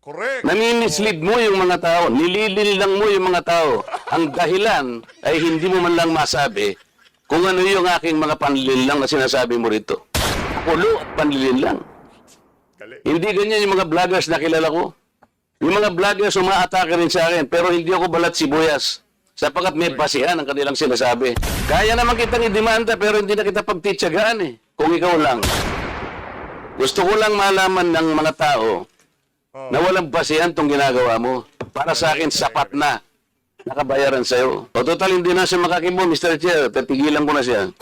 Correct. Nami-mislead mo yung mga tao. Nililin lang mo yung mga tao. Ang dahilan ay hindi mo man lang masabi kung ano yung aking mga panlilinlang na sinasabi mo rito. Kulo at panlilinlang. Galing. Hindi ganyan yung mga vloggers na kilala ko. Yung mga vloggers umaatake rin sa akin, pero hindi ako balat sibuyas. Sapagat may basihan ang kanilang sinasabi. Kaya naman kitang idemanda, pero hindi na kita pagtitsagaan eh. Kung ikaw lang. Gusto ko lang malaman ng mga tao na walang basihan tong ginagawa mo. Para sa akin, sapat na. Nakabayaran sa'yo. O total, hindi na siya makakimo, Mr. Chair. Tapigilan ko na siya.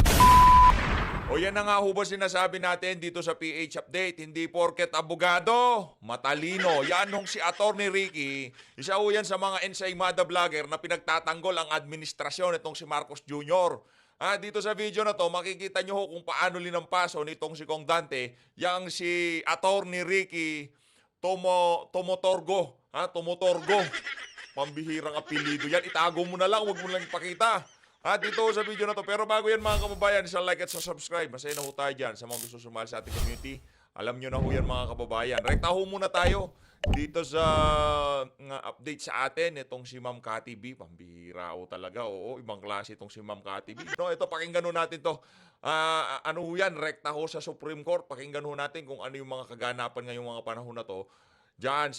O yan na nga ho ba sinasabi natin dito sa PH Update. Hindi porket abogado, matalino. Yan hong si Attorney Ricky. Isa ho yan sa mga ensaymada vlogger na pinagtatanggol ang administrasyon itong si Marcos Jr. Dito sa video na to, makikita nyo ho kung paano linampaso nitong si Kong Dante. Yang si Attorney Ricky Tomotorgo. Tomotorgo. Pambihirang apelido yan. Itago mo na lang, huwag mo lang ipakita. Dito sa video na to. Pero bago yan mga kababayan, isang like at sa subscribe. Masaya na ho tayo dyan sa mga gusto sumali sa ating community. Alam nyo na ho yan mga kababayan. Rekta ho muna tayo dito sa update sa atin. Itong si Ma'am Cathy B. Pambihira ho talaga. Oo, ibang klase itong si Ma'am Cathy B. No, ito, pakinggan ho natin to. Ano ho yan? Rekta ho sa Supreme Court. Pakinggan ho natin kung ano yung mga kaganapan ngayong mga panahon na to. Diyan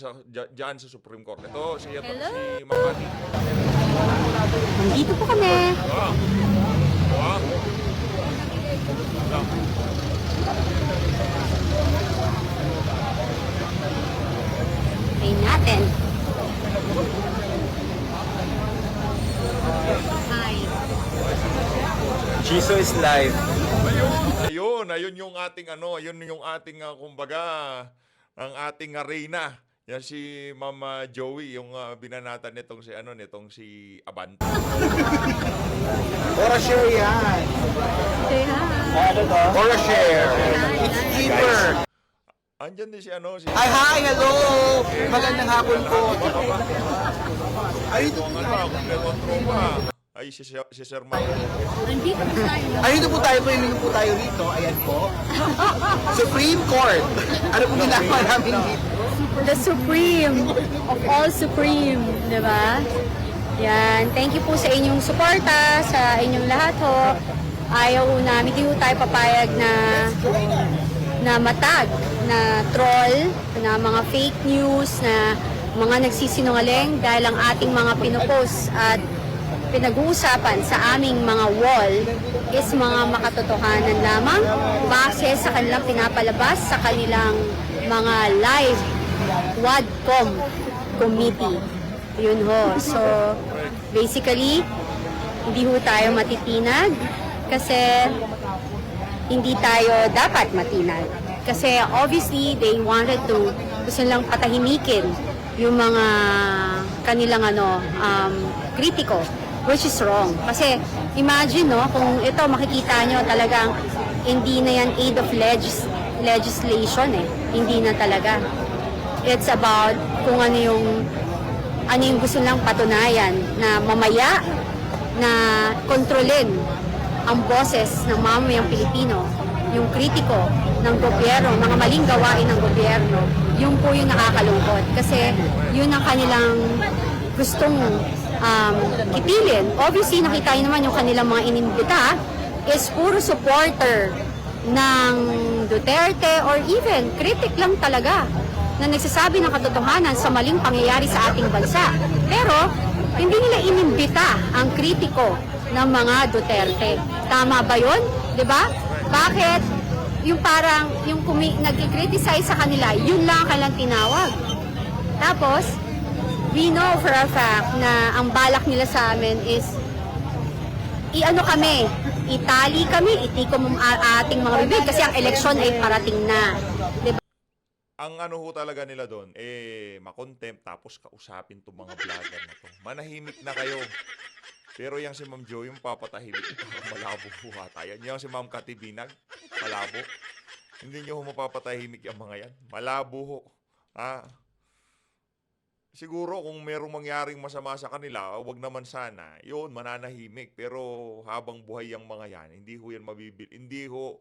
sa Supreme Court. Ito, si Ma'am Cathy. Nandito po kami. Tayo natin. Hi. Chiso is live. Ayun yung ating kumbaga, ang ating reyna. Yan si Mama Joey, yung binanatan nitong si Abante. Or a share yan. Say hi. Or a share. It's cheaper. Andyan din si Ay, hi, hello. Magandang hapon po. Ay, kompletong tropa. Ay, si Sir Ma'am. Nandito po tayo. ayun po tayo, pwede po tayo rito. Ayan po. Supreme Court. Ano po ginagawa namin dito? The Supreme of all Supreme, di ba? Yan. Thank you po sa inyong suporta, sa inyong lahat ho. Ayaw ho namin, hindi ho tayo papayag na matag, na troll, na mga fake news, na mga nagsisinungaling dahil ang ating mga pinupost at pinag-uusapan sa aming mga wall is mga makatotohanan lamang base sa kanilang pinapalabas sa kanilang mga live WADCOM committee. Yun ho. So, basically, hindi ho tayo matitinag kasi hindi tayo dapat matinag. Kasi obviously, they wanted to gusto lang patahimikin yung mga kanilang kritiko, which is wrong. Kasi imagine, no, kung ito makikita nyo talagang hindi na yan aid of legislation eh. Hindi na talaga. It's about kung ano yung gusto lang patunayan na mamaya na kontrolin ang boses ng mamamayang Pilipino, yung kritiko ng gobyerno, mga maling gawain ng gobyerno, yun po yung nakakalungkot. Kasi yun ang kanilang gustong kitilin. Obviously, nakita nyo naman yung kanilang mga inimbita is puro supporter ng Duterte or even critic lang talaga na nagsasabi ng katotohanan sa maling pangyayari sa ating bansa. Pero, hindi nila inimbita ang kritiko ng mga Duterte. Tama ba yun? Diba? Bakit? Yung parang, yung nag-criticize sa kanila, yun lang ang kanilang tinawag. Tapos, we know for a fact na ang balak nila sa amin is itali kami, itikom ang ating mga bibig kasi ang eleksyon ay parating na. Diba? Ang ho talaga nila doon, makontempt tapos kausapin itong mga vlogger na to. Manahimik na kayo. Pero yung si Ma'am Joey, yung papatahimik, malabo po ata yan. Yung si Ma'am Cathy Binag, malabo. Hindi nyo mapapatahimik yung mga yan. Malabo ho. Siguro kung merong mangyaring masama sa kanila, wag naman sana. Yun, mananahimik. Pero habang buhay yung mga yan, hindi ho yan mabibil. Hindi ho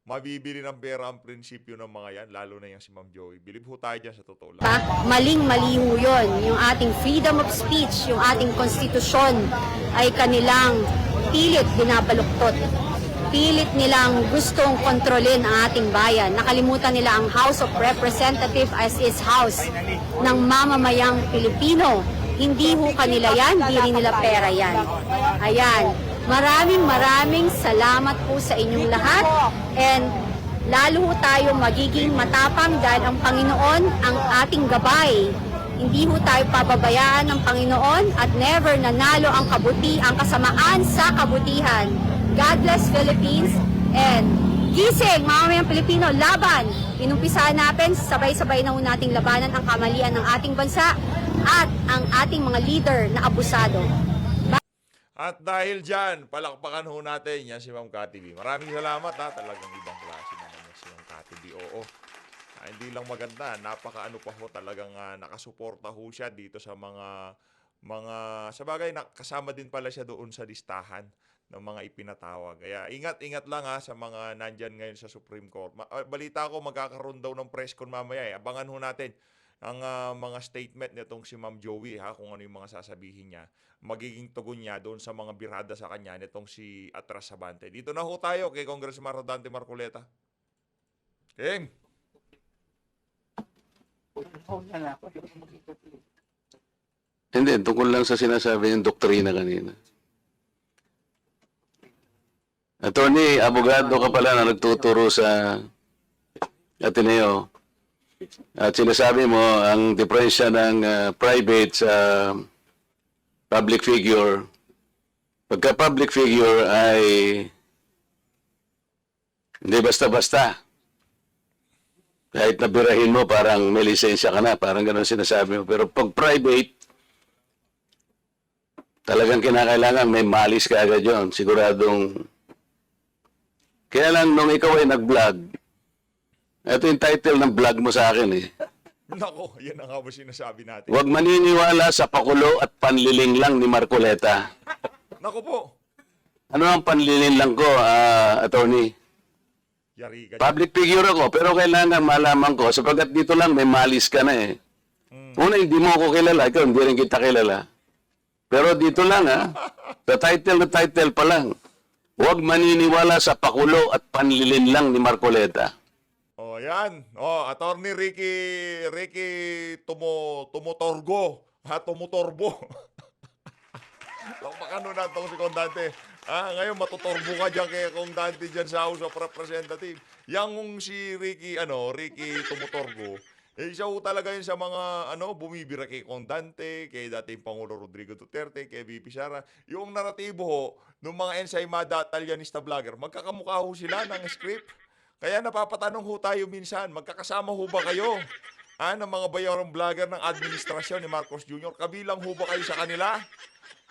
mabibili ng pera ang prinsipyo ng mga yan, lalo na yung si Ma'am Joey. Bilib ho tayo dyan sa totoo lang. Maling-mali ho yun. Yung ating freedom of speech, yung ating konstitusyon ay kanilang pilit binabaluktot. Pilit nilang gustong kontrolin ang ating bayan. Nakalimutan nila ang House of Representatives as is house ng mamamayang Pilipino. Hindi ho kanila yan, di rin nila pera yan. Ayan. Maraming salamat po sa inyong lahat. And lalo ho tayo magiging matapang dahil ang Panginoon ang ating gabay. Hindi ho tayo pababayaan ng Panginoon at never nanalo ang kasamaan sa kabutihan. God bless Philippines and gising, mamamayang Pilipino, laban! Inumpisahan natin, sabay-sabay na ho nating labanan ang kamalian ng ating bansa at ang ating mga leader na abusado. At dahil dyan, palakpakan ho natin yan si Ma'am Cathy B. Maraming salamat ha. Talagang ibang klase naman yan si Ma'am Cathy B. Oo. Hindi lang maganda. Napakaano pa ho talagang nakasuporta ho siya dito sa mga sa bagay kasama din pala siya doon sa listahan ng mga ipinatawag. Kaya ingat-ingat lang ha sa mga nandyan ngayon sa Supreme Court. Balita ko magkakaroon daw ng press con mamaya. Abangan ho natin ang mga statement nitong si Ma'am Joey ha, kung ano yung mga sasabihin niya, magiging tugon niya doon sa mga birada sa kanya nitong si Atras Sabante. Dito na ho tayo kay Congressman Rodante Marcoleta. King! Hindi, tungkol lang sa sinasabi yung doktrina kanina. Attorney, abogado ka pala na nagtuturo sa Ateneo. At sinasabi mo, ang diferensya ng private sa public figure, pagka public figure ay hindi basta-basta. Kahit nabirahin mo, parang may lisensya ka na, parang gano'n sinasabi mo. Pero pag private, talagang kinakailangan may malis ka agad yun. Siguradong, kaya lang nung ikaw ay nag-vlog, ito yung title ng vlog mo sa akin eh. Nako, yan ang nga ba sinasabi natin. Huwag maniniwala sa pakulo at panliling lang ni Marcoleta. Nako po. Ano ang panliling lang ko, attorney? Yari ka dyan. Public figure ako, pero kailangan malaman ko, sapagkat dito lang may malis ka na eh. Una, hindi mo ako kilala, ikaw hindi rin kita kilala. Pero dito lang sa title na title pa lang, huwag maniniwala sa pakulo at panlilin lang ni Marcoleta. Oh, yan. Oh, Attorney Ricky Tumutorgo. Tumutorbo. Baka nun na itong si Condante. Ngayon matutorbo ka dyan kay Condante dyan sa House of Representatives. Yang si Ricky Tumutorgo, siya ho talaga yun sa mga bumibira kay Condante, kay dating Pangulo Rodrigo Duterte, kay VP Sara. Yung naratibo ho, ng mga ensaymada at talyanista vlogger, magkakamukha ho sila ng script. Kaya napapatanong ho tayo minsan, magkakasama ho ba kayo ng mga bayarang vlogger ng administrasyon ni Marcos Jr.? Kabilang ho ba kayo sa kanila?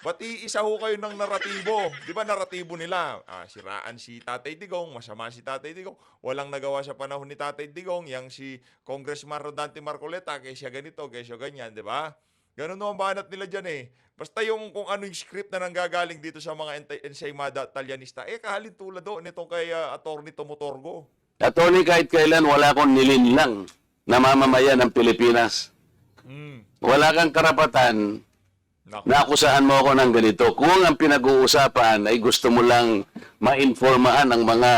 Ba't iisa ho kayo ng naratibo? Di ba naratibo nila? Siraan si Tatay Digong, masama si Tatay Digong, walang nagawa sa panahon ni Tatay Digong, yang si Congressman Rodante Marcoleta, kaya siya ganito, kaya siya ganyan, di ba? Ganun naman banat nila dyan eh. Basta yung kung ano yung script na nanggagaling dito sa mga ensaymada at talyanista, kahalin tulad doon itong kay Attorney Tumutorgo. Attorney, kahit kailan wala akong nilinlang na mamamayan ng Pilipinas. Wala kang karapatan na akusahan mo ako ng ganito. Kung ang pinag-uusapan ay gusto mo lang ma-informahan ang mga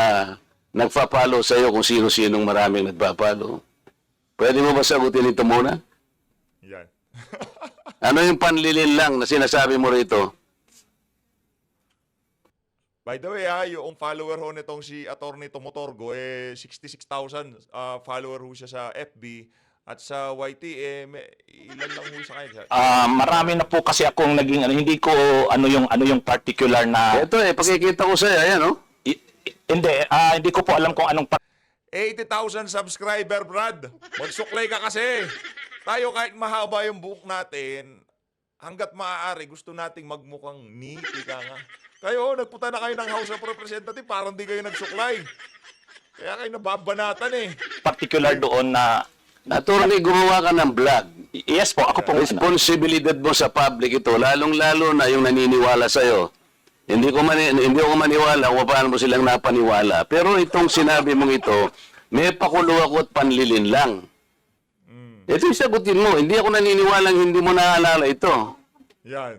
nagpa-follow sa iyo kung sino-sinong maraming nagpa-follow. Pwede mo ba sagutin ito muna? Yan. Ano yung panlilin lang na sinasabi mo rito? By the way, yung follower ho nitong si Attorney Tumutorgo, 66,000 follower ho siya sa FB. At sa YT, ilan lang ho sa kanya? Marami na po kasi akong naging hindi ko ano yung particular na Ito pakikita ko sa'yo, ayan hindi ko po alam kung anong 80,000 subscriber, Brad. Magsuklay ka kasi. Tayo kahit mahaba yung buhok natin, hanggat maaari, gusto nating magmukhang neat, ika nga. Kayo, nagpunta na kayo ng House of Representatives, parang di kayo nagsuklay. Kaya kayo nababanatan eh. particular doon na Attorney, gumawa ka ng vlog. yes po, ako po Responsibilidad mo sa public ito, lalong-lalo na yung naniniwala sa'yo. Hindi ko maniwala kung paano mo silang napaniwala. Pero itong sinabi mong ito, may pakulo ako at panlilin lang. Ito yung sagutin mo. Hindi ako naniniwalang hindi mo naalala ito. Yan.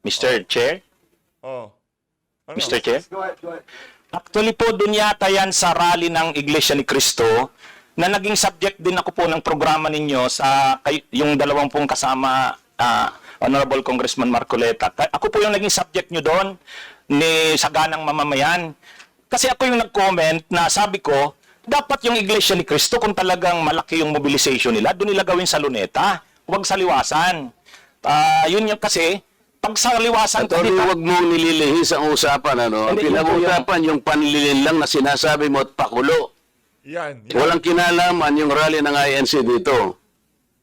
Mr. Chair? Oh. Ano? Mr. Chair? Actually po, dun yata yan sa rally ng Iglesia ni Cristo na naging subject din ako po ng programa ninyo sa yung dalawang pong kasama Honorable Congressman Marcoleta. Ako po yung naging subject nyo doon ni Saganang Mamamayan. Kasi ako yung nag-comment na sabi ko, dapat yung Iglesia ni Cristo kung talagang malaki yung mobilization nila, doon nila gawin sa Luneta, huwag sa Liwasan. Yun yung kasi, pag sa Liwasan... Attorney, huwag mong nililihis ang usapan. Ano? Ang Hindi, pinag-usapan yung panlilin lang na sinasabi mo at pakulo. Yan. Walang kinalaman yung rally ng INC dito.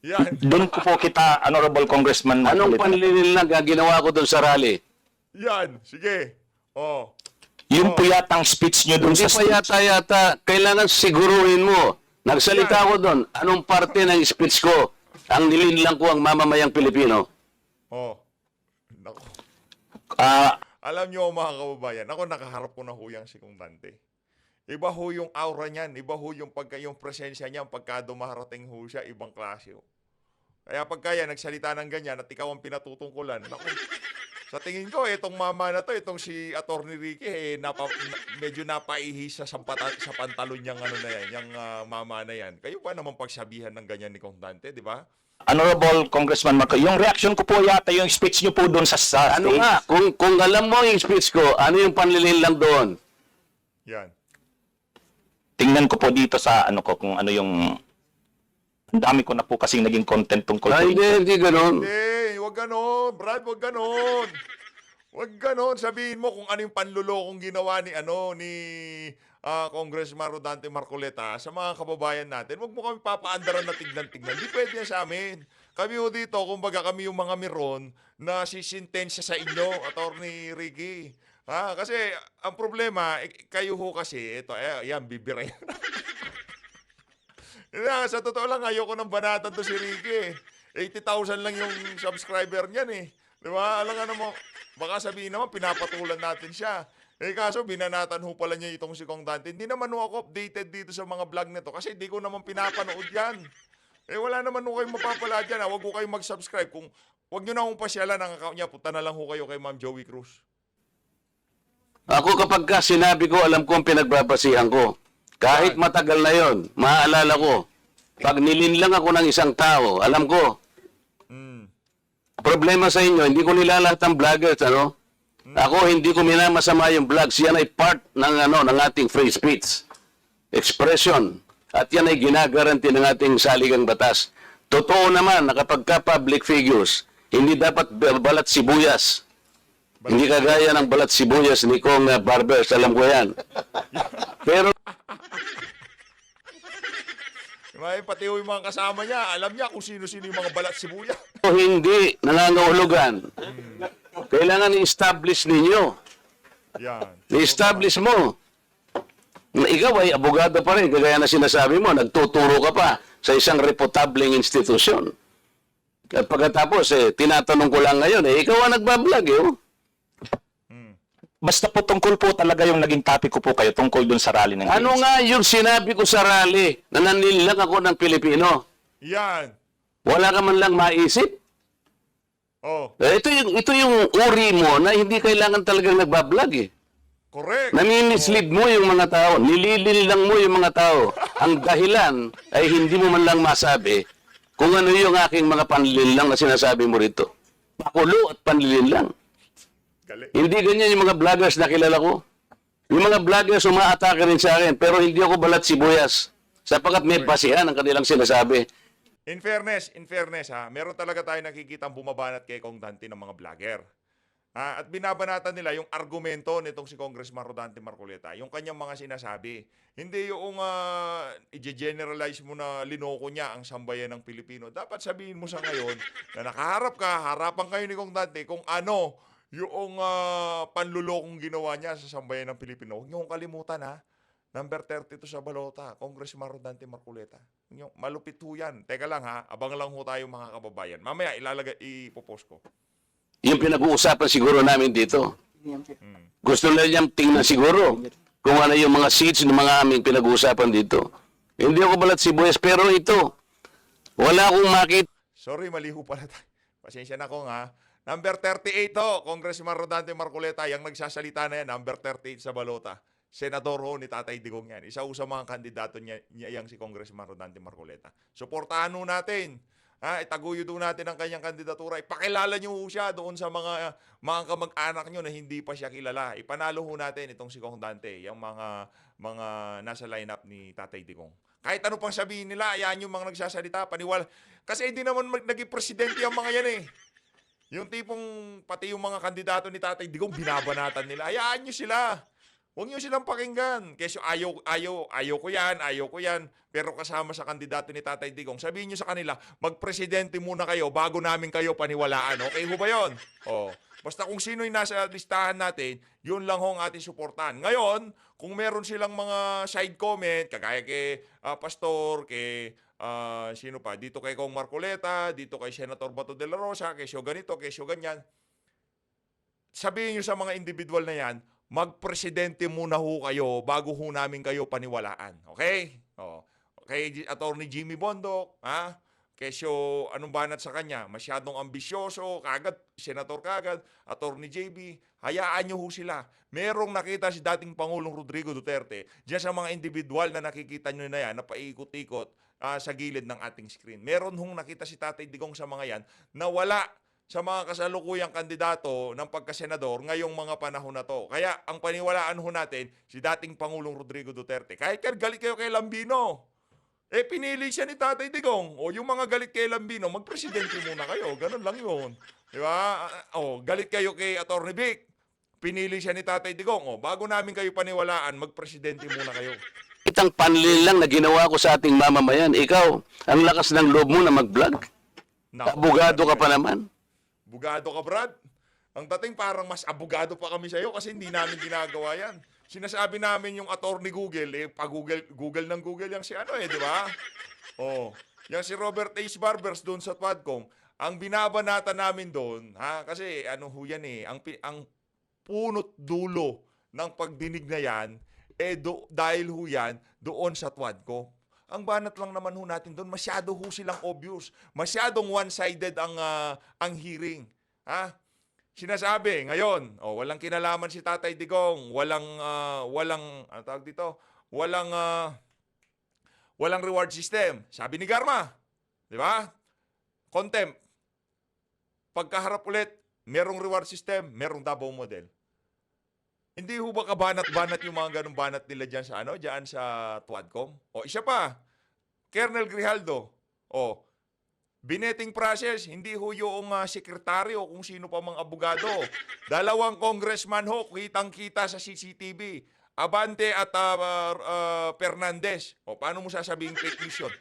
Yan. Doon ko po kita, Honorable Congressman Anong Marcoleta. panlilin lang ang ginawa ko doon sa rally? Yan. Sige. Oh. Yun po yatang speech nyo doon Hindi sa pa yata, kailangan siguruhin mo. Nagsalita ko doon, anong parte ng speech ko ang nilinlang ko ang mamamayang Pilipino? Oh. Nako. Ah, Alam niyo mga kababayan, ako nakaharap ko na ho yung si Kong Dante. Iba ho yung aura niyan, iba ho yung yung presensya niya, pagka dumarating ho siya, ibang klase ho. Kaya pagka yan, nagsalita ng ganyan at ikaw ang pinatutungkulan, naku, sa tingin ko, itong mama na to, itong si Attorney Ricky, medyo napaihi sa pantalon niyang ano na yan, yung mama na yan. Kayo ba naman pagsabihan ng ganyan ni Kong Dante, di ba? Honorable Congressman Marco, yung reaction ko po yata yung speech nyo po doon sa Ano stage. nga, kung alam mo yung speech ko, ano yung panlilin lang doon? Yan. Tingnan ko po dito sa ano ko kung ano yung ang dami ko na po kasing naging content tungkol Ay, hindi ganun. Hindi, wag ganon, Brad, wag ganon. Wag ganon, sabihin mo kung ano yung panlulokong ginawa ni Congressman Rodante Marcoleta sa mga kababayan natin. Wag mo kami papaandaran na tignan-tignan. Hindi pwede yan sa amin. Kami ho dito, kumbaga kami yung mga miron na sisintensya sa inyo, Attorney Ricky. Kasi ang problema, kayo ho kasi, ito, yan, bibira yan. Sa totoo lang, ayoko ng banatan to si Ricky. 80,000 lang yung subscriber niyan eh. Di ba? Alam nga naman, baka sabihin naman, pinapatulan natin siya. Kaso, binanatan ho pala niya itong si Kong Dante. Hindi naman ho ako updated dito sa mga vlog nito kasi di ko naman pinapanood yan. Wala naman ho kayong mapapala dyan. Huwag ho kayong mag-subscribe. Huwag nyo na hong pasyalan ang account niya. Punta na lang ho kayo kay Ma'am Joey Cruz. Ako kapag ka sinabi ko, alam ko ang pinagbabasihan ko. Kahit matagal na yon, maaalala ko. Pag nilinlang ako ng isang tao, alam ko. Problema sa inyo, hindi ko nilalat ang vloggers, ano? Ako, hindi ko minamasama yung vlogs. Yan ay part ng ating free speech. Expression. At yan ay ginagaranti ng ating saligang batas. Totoo naman na kapag ka public figures, hindi dapat balat sibuyas. Hindi kagaya ng balat sibuyas ni Kong Barbers, alam ko yan. Pero Pati yung mga kasama niya, alam niya kung sino-sino yung mga balat sibuya. hindi nangangahulugan. Kailangan i-establish ninyo. Yan. I-establish mo. Na ikaw ay abogado pa rin, kagaya na sinasabi mo, nagtuturo ka pa sa isang reputabling institusyon. At pagkatapos, tinatanong ko lang ngayon, ikaw ang nagbablog, oh. Basta po tungkol po talaga yung naging topic ko po kayo tungkol dun sa rally ng Ano ANC. nga yung sinabi ko sa rally na nanilang ako ng Pilipino? Yan. Wala ka man lang maisip? Oh, Ito yung uri mo na hindi kailangan talagang nagbablog eh. correct. Nami-mislead mo yung mga tao, nililin lang mo yung mga tao. Ang dahilan ay hindi mo man lang masabi kung ano yung aking mga panlilin lang na sinasabi mo rito. Pakulo at panlilin lang. Galing. Hindi ganyan yung mga vloggers na kilala ko. Yung mga vloggers umaatake rin sa akin, pero hindi ako balat sibuyas. Sapagkat may basihan ang kanilang sinasabi. In fairness ha, meron talaga tayo nakikitang bumabanat kay Kong Dante ng mga vlogger. At binabanatan nila yung argumento nitong si Congressman Rodante Marcoleta, yung kanyang mga sinasabi. Hindi yung i-generalize mo na linoko niya ang sambayan ng Pilipino. Dapat sabihin mo sa ngayon na nakaharap ka, harapan kayo ni Kong Dante kung ano yung panlulokong ginawa niya sa sambayan ng Pilipino. Huwag niyo kong kalimutan ha. Number 32 sa balota, Congressman Rodante Marcoleta. Malupit ho yan. Teka lang ha, abang lang ho tayo mga kababayan. Mamaya ipopost ko. Yung pinag-uusapan siguro namin dito. Gusto na niyang tingnan siguro kung ano yung mga seats ng mga aming pinag-uusapan dito. Hindi ako balat sibuyas, pero ito, wala akong makita. Sorry, mali ho pala tayo. Pasensya na ko ha. Number 38 to, Congressman Rodante Marcoleta, yung nagsasalita na yan, number 38 sa balota. Senador ho ni Tatay Digong yan. Isa ho sa mga kandidato niya yang si Congressman Rodante Marcoleta. Suportahan ho natin. Itaguyod ho natin ang kanyang kandidatura. Ipakilala niyo ho siya doon sa mga kamag-anak niyo na hindi pa siya kilala. Ipanalo ho natin itong si Kong Dante, yung mga nasa lineup ni Tatay Digong. Kahit ano pang sabihin nila, yan yung mga nagsasalita, paniwala. Kasi hindi naman naging presidente yung mga yan eh. Yung tipong pati yung mga kandidato ni Tatay Digong, binabanatan nila. Hayaan nyo sila. Huwag nyo silang pakinggan. Kasi ayaw ko yan. Pero kasama sa kandidato ni Tatay Digong, sabihin nyo sa kanila, magpresidente muna kayo bago namin kayo paniwalaan. Okay ho ba yun? Oh. Basta kung sino yung nasa listahan natin, yun lang ho ang ating suportahan. Ngayon, kung meron silang mga side comment, kagaya kay Pastor, kay sino pa, dito kay Kong Marcoleta, dito kay Senator Bato de la Rosa, kay Sio ganito, kay Sio ganyan, sabihin nyo sa mga individual na yan, magpresidente muna ho kayo bago ho namin kayo paniwalaan. Okay? Oh. Kay Attorney Jimmy Bondoc, Kesyo, anong banat sa kanya? Masyadong ambisyoso, kagad, senator kagad, Attorney JB, hayaan nyo ho sila. Merong nakita si dating Pangulong Rodrigo Duterte, diyan sa mga individual na nakikita nyo na yan, na paikot-ikot sa gilid ng ating screen. Meron hong nakita si Tatay Digong sa mga yan, na wala sa mga kasalukuyang kandidato ng pagkasenador ngayong mga panahon na to. Kaya ang paniwalaan ho natin, si dating Pangulong Rodrigo Duterte. Kahit galit kayo kay Lambino, pinili siya ni Tatay Digong. O yung mga galit kay Lambino, magpresidente muna kayo. Ganun lang yun. Di ba? Galit kayo kay Atty. Vic. Pinili siya ni Tatay Digong. Bago namin kayo paniwalaan, magpresidente muna kayo. Itang panlil lang na ginawa ko sa ating mamamayan. Ikaw, ang lakas ng loob mo na mag-vlog. Abogado ka pa naman. Abogado ka, Brad. Ang dating parang mas abogado pa kami sa'yo kasi hindi namin ginagawa yan. Sinasabi namin yung attorney Google, Google ng Google yung si di ba? Yung si Robert H. Barbers doon sa Twadcom, ang binabanata namin doon, kasi ho yan ang punot dulo ng pagdinig na yan, dahil ho yan doon sa Twadcom. Ang banat lang naman ho natin doon, masyado ho silang obvious. Masyadong one-sided ang hearing. Sinasabi ngayon, walang kinalaman si Tatay Digong, walang reward system. Sabi ni Garma, 'di ba? Contempt. Pagkaharap ulit, merong reward system, merong Davao model. Hindi ho ba kabanat-banat yung mga ganung banat nila diyan sa Twadcom? Isa pa. Colonel Grijaldo. Bineting process, hindi ho yung sekretaryo kung sino pa mga abogado. 2 congressman ho, kitang-kita sa CCTV. Abante at Fernandez. Paano mo sasabihin fake news yun?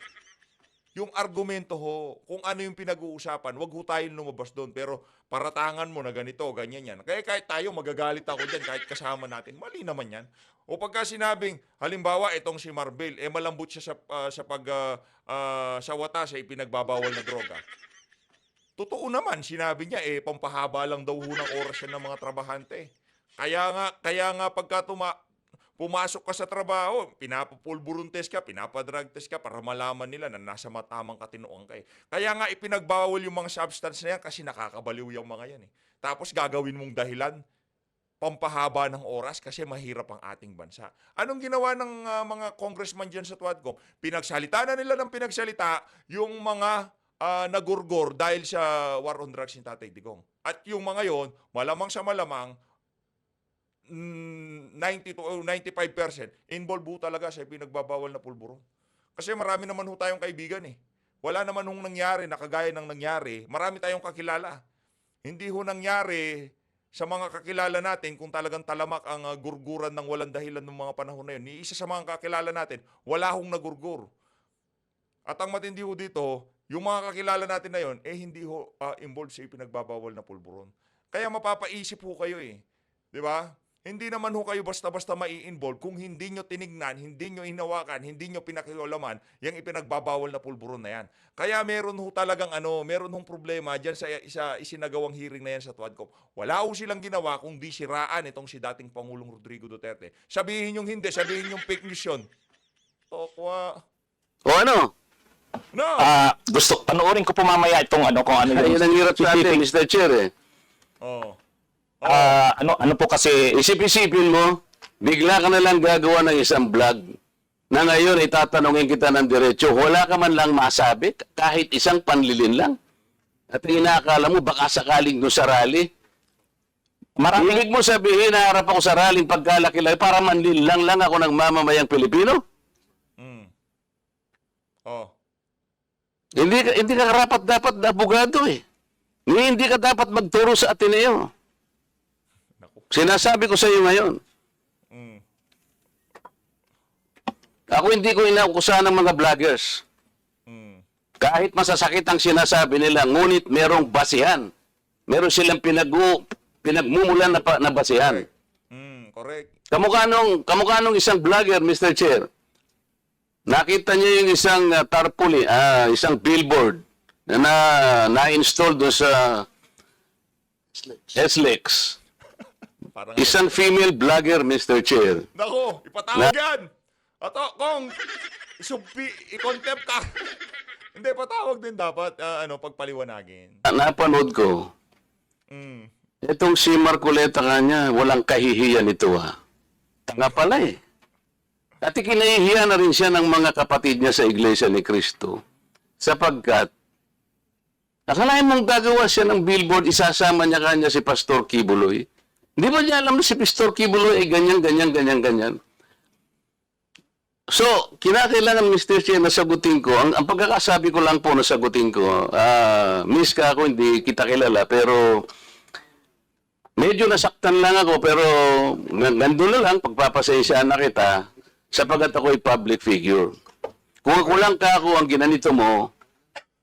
Yung argumento ho, kung ano yung pinag-uusapan, wag ho tayong lumabas doon. Pero paratangan mo na ganito, ganyan yan. Kaya kahit tayo, magagalit ako dyan, kahit kasama natin. Mali naman yan. O pagka sinabing, halimbawa, itong si Marbil, malambot siya sa watas, ipinagbabawal na droga. Totoo naman, sinabi niya, pampahaba lang daw ho ng oras yan ng mga trabahante. Kaya nga pagka pumasok ka sa trabaho, pinapapulburong test ka, pinapadrag test ka para malaman nila na nasa matamang katinoan ka. Kaya nga ipinagbawal yung mga substance na yan kasi nakakabaliw yung mga yan. Tapos gagawin mong dahilan, pampahaba ng oras kasi mahirap ang ating bansa. Anong ginawa ng mga congressman dyan sa Twadcom? Pinagsalita na nila ng pinagsalita yung mga nagurgor dahil sa war on drugs ni Tatay Digong. At yung mga yon, malamang sa malamang, 90 to 95% involved ho talaga sa pinagbabawal na pulburon. Kasi marami naman ho tayong kaibigan Wala naman hong nangyari na kagaya ng nangyari. Marami tayong kakilala. Hindi ho nangyari sa mga kakilala natin kung talagang talamak ang gurguran ng walang dahilan ng mga panahon na yun. Ni isa sa mga kakilala natin, wala hong nagurgur. At ang matindi ho dito, yung mga kakilala natin na yun, hindi ho involved sa pinagbabawal na pulburon. Kaya mapapaisip ho kayo Di ba? Hindi naman ho kayo basta-basta mai-involve kung hindi nyo tinignan, hindi nyo hinawakan, hindi nyo pinakialaman yung ipinagbabawal na pulburon na yan. Kaya meron ho talagang meron hong problema dyan sa isinagawang hearing na yan sa TUADCOM. Wala ho silang ginawa kung di siraan itong si dating Pangulong Rodrigo Duterte. Sabihin yung hindi, sabihin yung fake news yun. Tokwa. O ano? No! Gusto, panoorin ko po mamaya itong kung ano Ayun ang hirap sa atin, Mr. Chair eh. Oh. ano po kasi, Isip-isipin mo, bigla ka na lang gagawa ng isang vlog na ngayon itatanungin kita ng diretso, wala ka man lang masabi, kahit isang panlilin lang. At inaakala mo, baka sakaling doon sa rally. Ibig mo sabihin, naharap ako sa rally pagkalaki-laki para manlin lang ako ng mamamayang Pilipino? Oh. Hindi ka karapat dapat na abogado eh. Hindi ka dapat magturo sa Ateneo. Sinasabi ko sa iyo ngayon. Ako hindi ko inaukusahan ng mga vloggers. Kahit masasakit ang sinasabi nila, ngunit merong basihan. Meron silang pinagmumulan na basihan. Correct. Kamukha nung isang vlogger, Mr. Chair. Nakita niya yung isang tarpaulin, isang billboard na-install doon sa SLEX. Parang Isang female vlogger, Mr. Chair. Nako, ipatawag yan. Ato, kung i-contempt ka. Hindi, patawag din dapat, pagpaliwanagin. Napanood ko. Itong si Marcoleta kanya, walang kahihiyan ito Tanga pala eh. At kinahihiya na rin siya ng mga kapatid niya sa Iglesia ni Cristo. Sapagkat, akalain mong gagawa siya ng billboard, isasama niya kanya si Pastor Kibuloy. Hindi ba niya alam na si Pastor Kibuloy ay ganyan. So, kinakailangan, Mr. Chair, na sagutin ko. Ang pagkakasabi ko lang po na sagutin ko, miss ka ako, hindi kita kilala, pero medyo nasaktan lang ako, pero nandun na lang, pagpapasensyaan na kita, sapagat ako ay public figure. Kung kulang ka ako ang ginanito mo,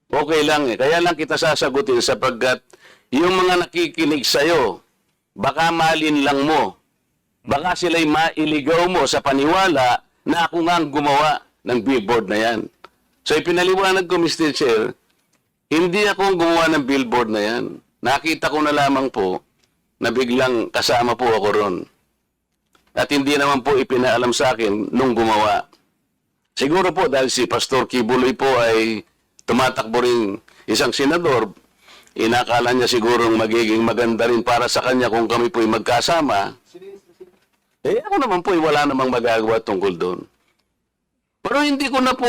okay lang eh. Kaya lang kita sasagutin sapagkat yung mga nakikinig sa'yo, baka malin lang mo. Baka sila'y mailigaw mo sa paniwala na ako nga ang gumawa ng billboard na yan. So ipinaliwanag ko, Mr. Chair, hindi ako ang gumawa ng billboard na yan. Nakita ko na lamang po na biglang kasama po ako ron. At hindi naman po ipinaalam sa akin nung gumawa. Siguro po dahil si Pastor Kibuloy po ay tumatakbo rin isang senador, inakala niya siguro magiging maganda rin para sa kanya kung kami po ay magkasama. Ako naman po ay wala namang magagawa tungkol doon. Pero hindi ko na po,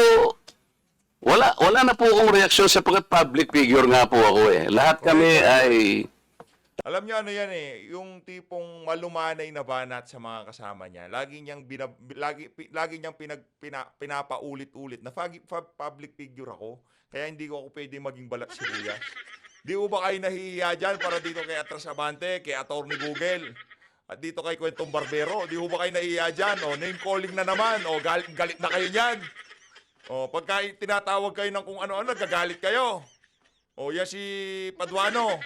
wala na po akong reaksyon sapagkat public figure nga po ako eh. Lahat kami ay... Alam niyo yan yung tipong malumanay na banat sa mga kasama niya. Lagi niyang pinapaulit-ulit na public figure ako. Kaya hindi ko ako pwede maging balat sibuyas. Di ba kayo nahihiya dyan para dito kay Atras Abante, kay Atty. Google, at dito kay Kwentong Barbero? Di ba kayo nahihiya dyan? Name calling na naman. Galit na kayo niyan. Pagka tinatawag kayo ng kung ano-ano, nagagalit kayo. Yan si Paduano.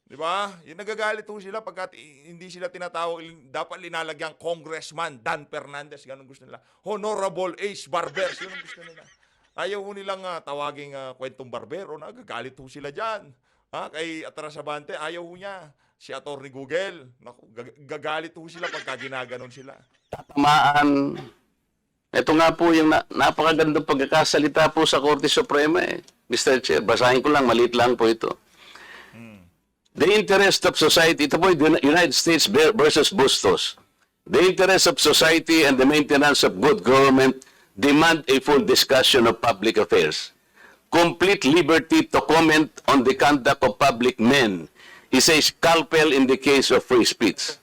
Di ba? Yung nagagalit ho sila pagka hindi sila tinatawag, dapat linalagyan Congressman Dan Fernandez, ganun gusto nila. Honorable Ace Barbers, yun ang gusto nila. Ayaw ho nilang tawaging Kwentong Barbero, nagagalit ho sila dyan. Kay Atras Abante, ayaw ho niya. Si Atty. Google, gagalit ho sila pagka ginaganon sila. Tatamaan. Ito nga po yung napakagandang pagkakasalita po sa Korte Suprema eh. Mr. Chair, basahin ko lang, maliit lang po ito. The interest of society, ito po yung United States versus Bustos. The interest of society and the maintenance of good government demand a full discussion of public affairs. Complete liberty to comment on the conduct of public men is a scalpel in the case of free speech.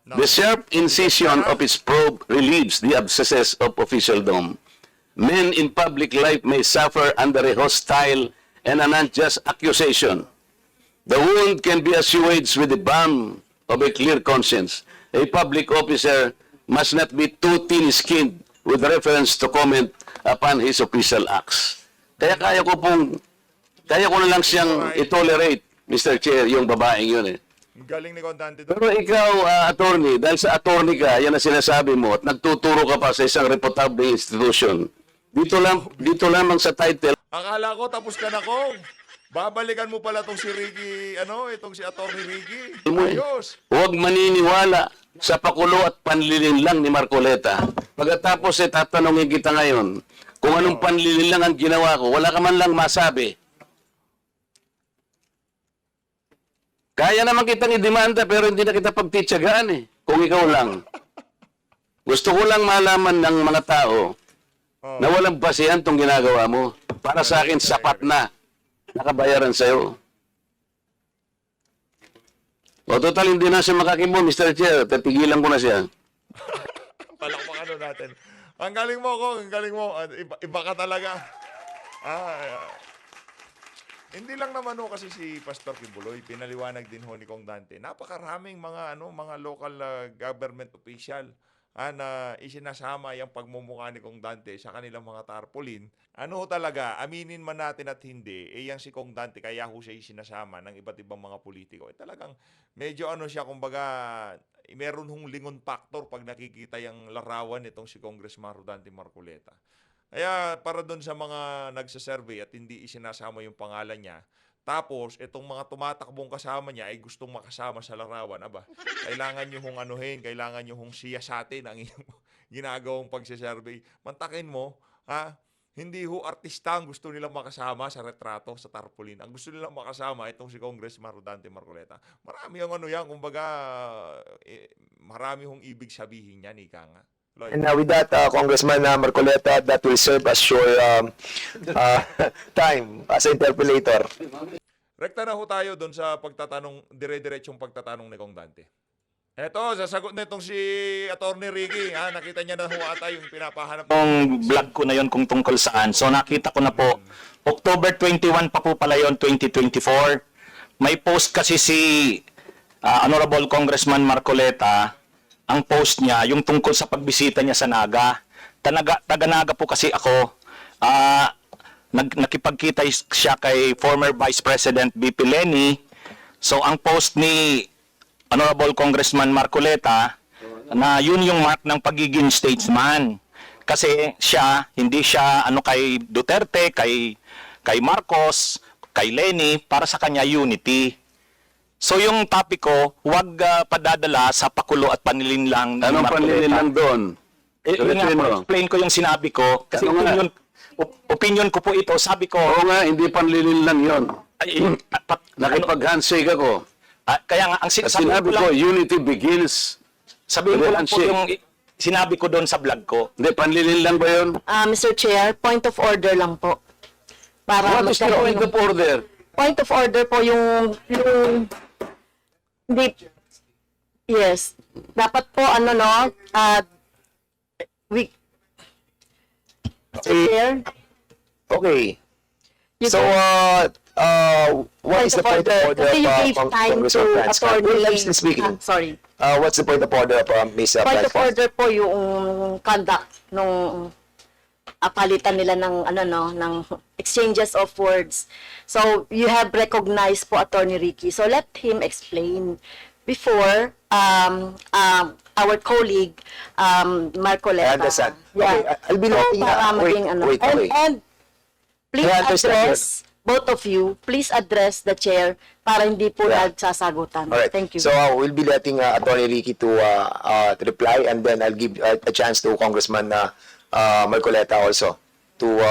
The sharp incision of its probe relieves the abscesses of officialdom. Men in public life may suffer under a hostile and an unjust accusation. The wound can be assuaged with the balm of a clear conscience. A public officer must not be too thin-skinned with reference to comment upon his official acts. Kaya kaya ko na lang siyang i-tolerate, Mr. Chair, yung babaeng yun eh. Galing ni Kong Dante doon. Pero ikaw, attorney, dahil sa attorney ka, yan ang sinasabi mo, at nagtuturo ka pa sa isang reputable institution. Dito lamang sa title, Akala ko tapos ka na, Kong. Babalikan mo pala tong si Ricky, itong si Atty. Ricky. Ayos. huwag maniniwala sa pakulo at panlilinlang ni Marcoleta. Pagkatapos tatanungin kita ngayon, kung anong panlilinlang ang ginawa ko, wala ka man lang masabi. Kaya naman kitang idemanda pero hindi na kita pagtitsagaan kung ikaw lang. Gusto ko lang malaman ng mga tao na walang basihan tong ginagawa mo. Para sa akin, sapat na. Nakabayaran sa'yo. O total, hindi na siya makakimo, Mr. Chair. Tatigilan ko na siya. Palakpakan natin. Ang galing mo, Kong. Ang galing mo. Iba ka talaga. Hindi lang naman kasi si Pastor Kibuloy, pinaliwanag din ni Kong Dante. Napakaraming mga local government official na isinasama yung pagmumukha ni Kong Dante sa kanilang mga tarpaulin. Talaga, aminin man natin at hindi, yung si Kong Dante, kaya ho siya isinasama ng iba't ibang mga politiko. Talagang medyo siya, kumbaga, meron hong lingon factor pag nakikita yung larawan nitong si Congressman Rodante Marcoleta. Kaya para doon sa mga nagsasurvey at hindi isinasama yung pangalan niya, tapos, itong mga tumatakbong kasama niya ay gustong makasama sa larawan. Kailangan nyo hong kailangan nyo hong siyasatin ang inyong ginagawang pagsasurvey. Mantakin mo, hindi ho artista ang gusto nilang makasama sa retrato, sa tarpaulin. Ang gusto nilang makasama, itong si Congressman Rodante Marcoleta. Marami ang kumbaga, marami hong ibig sabihin niyan, ika nga. Lloyd. And with that, Congressman Marcoleta, that will serve as your time as interpolator. Rekta na ho tayo doon sa pagtatanong, dire-diretsong pagtatanong ni Kong Dante. Eto, sasagot na itong si Atty. Ricky. Nakita niya na ho ata yung pinapahanap. Yung vlog ko na yon kung tungkol saan. So nakita ko na po, October 21 pa po pala yon, 2024. May post kasi si Honorable Congressman Marcoleta. Ang post niya, yung tungkol sa pagbisita niya sa Naga. Taga-Naga po kasi ako. Nakipagkita siya kay former Vice President BP Leni. So ang post ni Honorable Congressman Marcoleta, na yun yung mark ng pagiging statesman. Kasi hindi siya kay Duterte, kay Marcos, kay Leni, para sa kanya unity. So yung topic ko, huwag padadala sa pakulo at panlilinlang. Anong panlilinlang doon? Yun nga po, explain ko yung sinabi ko. Kasi opinion ko po ito, sabi ko. Oo nga, hindi panlilinlang yon. Nakipag-handshake ako. Kaya nga, ang Sinabi ko, unity begins. sabihin ko lang po handshake. yung sinabi ko doon sa vlog ko. Hindi, panlilinlang ba yun? Mr. Chair, point of order lang po. Para What is the point of order? Point of order po hindi, yes. Dapat po, Chair, Okay. you So, can- what is the point of order Kasi you gave of time to Congressman Franz? Attorney. I'm still speaking. Sorry. What's the point of order of Ms. Point of Franz? order po yung conduct nung palitan nila ng exchanges of words. So, you have recognized po Attorney Ricky. So, let him explain before our colleague Marcoleta. I understand. Yeah. Okay, I'll be letting para maging wait. And please I understand address, both of you, please address the chair para hindi po Yeah. nagsasagutan. All right. Thank you. So we'll be letting Attorney Ricky to reply, and then I'll give a chance to Congressman Marcoleta also to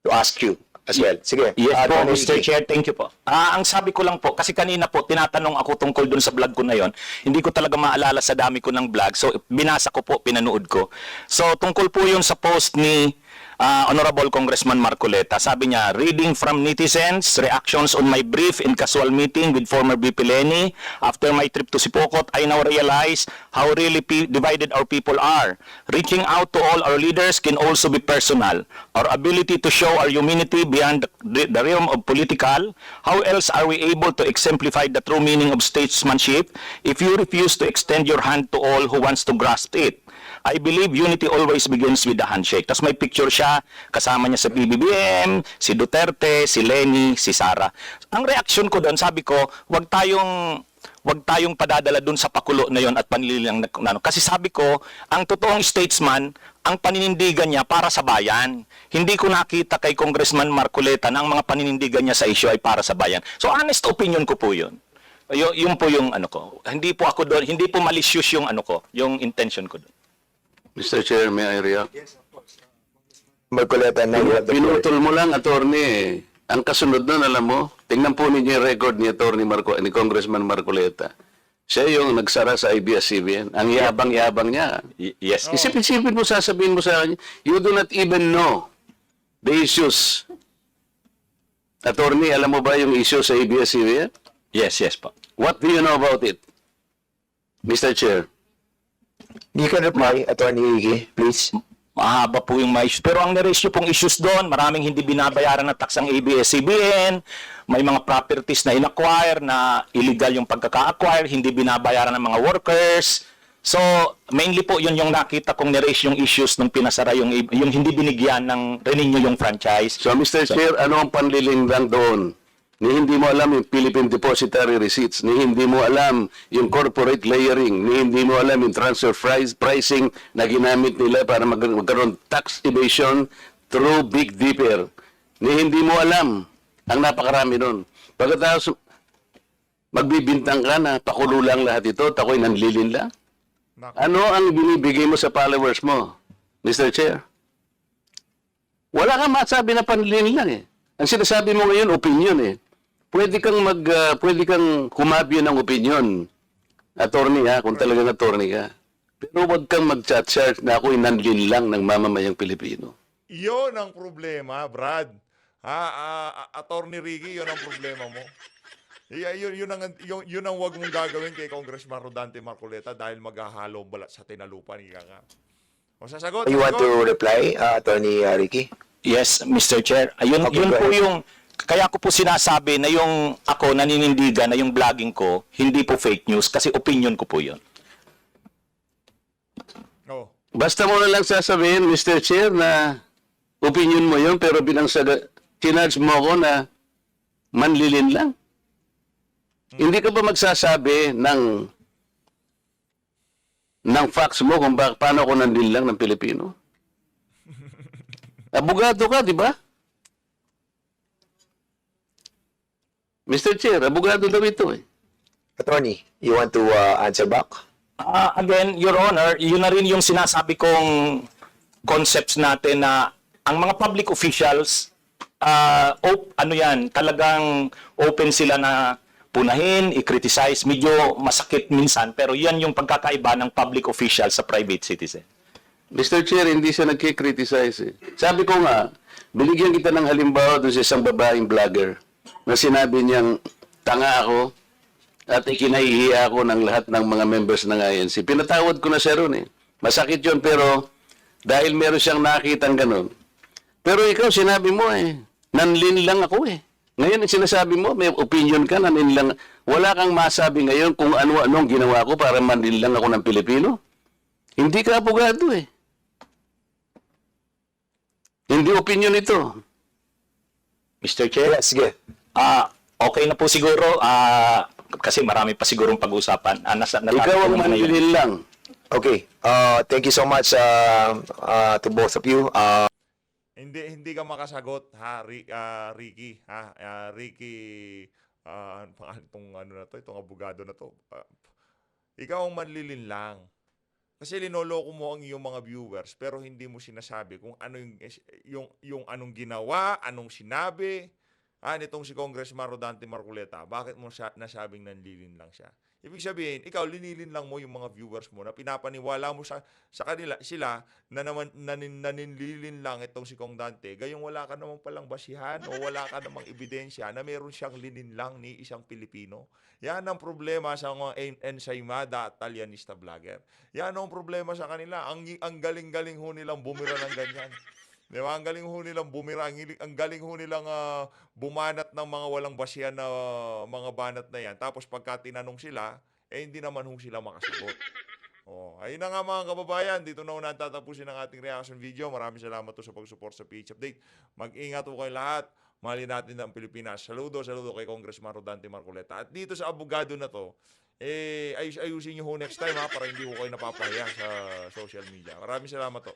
ask you as well. Sige. Yes po, Attorney Mr. Ricky. Chair, thank you po. Ang sabi ko lang po, kasi kanina po, tinatanong ako tungkol dun sa vlog ko na yon. Hindi ko talaga maalala sa dami ko ng vlog. So, binasa ko po, pinanood ko. So, tungkol po yun sa post ni Honorable Congressman Marcoleta. Sabi niya, reading from netizens, reactions on my brief and casual meeting with former VP Leni. After my trip to Sipokot, I now realize how really divided our people are. Reaching out to all our leaders can also be personal. Our ability to show our humanity beyond the realm of political. How else are we able to exemplify the true meaning of statesmanship if you refuse to extend your hand to all who wants to grasp it? I believe unity always begins with the handshake. Tapos may picture siya, kasama niya sa PBBM, si Duterte, si Lenny, si Sara. Ang reaction ko doon, sabi ko, wag tayong padadala doon sa pakulo na yon at panlililang na. Kasi sabi ko, ang totoong statesman, ang paninindigan niya para sa bayan. Hindi ko nakita kay Congressman Marcoleta na ang mga paninindigan niya sa issue ay para sa bayan. So honest opinion ko po yun. Yun po yung ano ko. Hindi po ako doon, hindi po malicious yung ano ko, yung intention ko doon. Mr. Chair, may I react? Marcoleta, now you have the floor. Pinutol mo lang, attorney. Ang kasunod nun, alam mo, tingnan po ninyo yung record ni ni Congressman Marcoleta. Siya yung nagsara sa ABS-CBN. Ang yabang-yabang niya. Yes. Isipin mo, sasabihin mo sa akin, you do not even know the issues. Attorney, alam mo ba yung issue sa ABS-CBN? Yes po. What do you know about it? Mr. Chair. You can reply, Attorney Ricky, please. Mahaba po yung mga issues. Pero ang na-ratio pong issues doon, maraming hindi binabayaran ng tax ang ABS-CBN, may mga properties na in-acquire na illegal yung pagkaka-acquire, hindi binabayaran ng mga workers. So, mainly po yun yung nakita kong na-ratio yung issues nung pinasara yung hindi binigyan ng renew yung franchise. So, Mr. Chair, ano ang panlilingdang doon? Ni hindi mo alam yung Philippine Depository Receipts, ni hindi mo alam yung corporate layering, ni hindi mo alam yung transfer pricing na ginamit nila para magkaroon tax evasion through Big Dipper. Ni hindi mo alam ang napakarami nun. Pagkatapos, magbibintang ka na pakulo lang lahat ito, tako'y nanlilin lang. Ano ang binibigay mo sa followers mo, Mr. Chair? Wala kang masabi na panlilin lang eh. Ang sinasabi mo ngayon, opinion eh. Pwede kang kumabyo ng opinion. Attorney ha, kung talagang attorney ka. Pero huwag kang mag-chat na ako'y nanlin lang ng mamamayang Pilipino. Iyon ang problema, Brad. Attorney Ricky, yun ang problema mo. Yun ang wag mong gagawin kay Congressman Rodante Marcoleta dahil maghahalo balat sa tinalupan. Ika nga. O sasagot? You want to reply, Attorney Ricky? Yes, Mr. Chair. Ayun, Okay, yun go po ahead. yung, kaya ko po sinasabi na yung ako naninindigan na yung vlogging ko, hindi po fake news kasi opinion ko po yun. Oh. Basta mo na lang sasabihin, Mr. Chair, na opinion mo yun, pero chinarge mo ako na manlilin lang. Hindi ka ba magsasabi ng facts mo kung paano ako nanlilin lang ng Pilipino? Abogado ka, di ba? Mr. Chair, abogado daw ito eh. Attorney, you want to answer back? Again, Your Honor, yun na rin yung sinasabi kong concepts natin na ang mga public officials, talagang open sila na punahin, i-criticize, medyo masakit minsan, pero yan yung pagkakaiba ng public official sa private citizen. Mr. Chair, hindi siya nagkikriticize eh. Sabi ko nga, binigyan kita ng halimbawa doon sa isang babaeng vlogger na sinabi niyang tanga ako at ikinahihiya ako ng lahat ng mga members ng INC. Pinatawad ko na siya ron eh. Masakit yun pero dahil meron siyang nakitang ganun. Pero ikaw sinabi mo eh, nanlin lang ako eh. Ngayon sinasabi mo, may opinion ka, nanlin lang. Wala kang masabi ngayon kung ano-anong ginawa ko para manlin lang ako ng Pilipino. Hindi ka abogado eh. Hindi opinion ito. Mr. Chair? Yes, sige. Okay na po siguro, kasi marami pa sigurong pag-usapan. Ikaw ang manlilin lang. Okay. Thank you so much to both of you. Hindi ka makasagot, Ricky. Ricky, ano pangalan itong abogado na to. Ikaw ang manlilin lang. Kasi linoloko mo ang iyong mga viewers pero hindi mo sinasabi kung ano yung anong ginawa, anong sinabi. Nitong si Congressman Rodante Marcoleta, bakit mo nasabing nanlilin lang siya? Ibig sabihin, ikaw linilin lang mo yung mga viewers mo na pinapaniwala mo sa kanila, sila na naman naninlilin lang itong si Kong Dante. Gayong wala ka namang palang basihan o wala ka namang ebidensya na meron siyang linin lang ni isang Pilipino. Yan ang problema sa mga ensaymada at talyanista vlogger. Yan ang problema sa kanila. Ang galing-galing ho nilang bumira ng ganyan. Di ba? Ang galing ho nilang bumira, ang galing ho nilang bumanat ng mga walang basihan na mga banat na yan. Tapos pagka tinanong sila, hindi naman ho sila makasagot. Oh, ayun na nga mga kababayan, dito na una tatapusin ang ating reaction video. Maraming salamat to sa pag-support sa PH Update. Mag-ingat po kayo lahat. Mahalin natin ang Pilipinas. Saludo kay Congressman Rodante Marcoleta. At dito sa abogado na to, ayusin nyo ho next time ha, para hindi ko kayo napapahiya sa social media. Maraming salamat to.